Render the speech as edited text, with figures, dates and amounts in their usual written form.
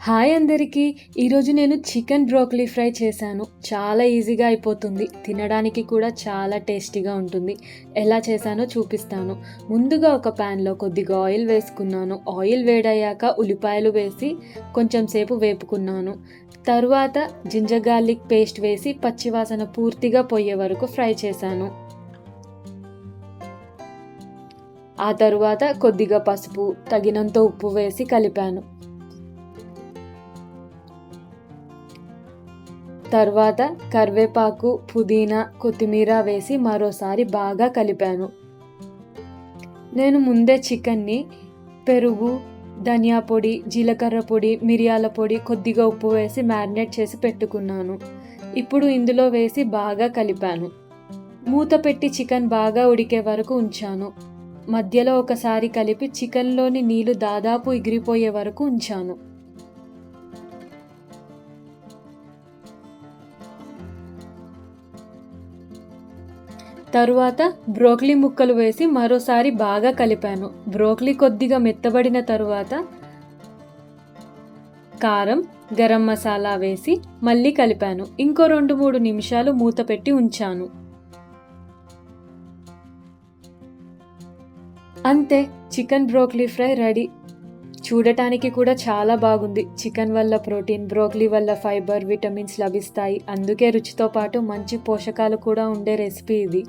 Hi అందరికీ! ఈరోజు నేను చికెన్ బ్రోకలీ ఫ్రై చేశాను. చాలా ఈజీగా అయిపోతుంది. తినడానికి కూడా చాలా టేస్టీగా ఉంటుంది. ఎలా చేశానో చూపిస్తాను. ముందుగా ఒక ప్యాన్లో కొద్దిగా ఆయిల్ వేసుకున్నాను. ఆయిల్ వేడయ్యాక ఉల్లిపాయలు వేసి కొంచెం సేపు వేపుకున్నాను. తరువాత జింజర్ గార్లిక్ పేస్ట్ వేసి పచ్చివాసన పూర్తిగా పోయే వరకు ఫ్రై చేశాను. ఆ తరువాత కొద్దిగా పసుపు, తగినంత ఉప్పు వేసి కలిపాను. తర్వాత కరివేపాకు, పుదీనా, కొత్తిమీర వేసి మరోసారి బాగా కలిపాను. నేను ముందే చికెన్ని పెరుగు, ధనియా పొడి, జీలకర్ర పొడి, మిరియాల పొడి, కొద్దిగా ఉప్పు వేసి మ్యారినేట్ చేసి పెట్టుకున్నాను. ఇప్పుడు ఇందులో వేసి బాగా కలిపాను. మూత పెట్టి చికెన్ బాగా ఉడికే వరకు ఉంచాను. మధ్యలో ఒకసారి కలిపి చికెన్లోని నీళ్లు దాదాపు ఎగిరిపోయే వరకు ఉంచాను. తరువాత బ్రోకలీ ముక్కలు వేసి మరోసారి బాగా కలిపాను. బ్రోకలీ కొద్దిగా మెత్తబడిన తరువాత కారం, గరం మసాలా వేసి మళ్ళీ కలిపాను. ఇంకో 2-3 నిమిషాలు మూత పెట్టి ఉంచాను. అంతే, చికెన్ బ్రోకలీ ఫ్రై రెడీ. చూడటానికి కూడా చాలా బాగుంది. చికెన్ వల్ల ప్రోటీన్, బ్రోకలీ వల్ల ఫైబర్, విటమిన్స్ లభిస్తాయి. అందుకే రుచితో పాటు మంచి పోషకాలు కూడా ఉండే రెసిపీ ఇది.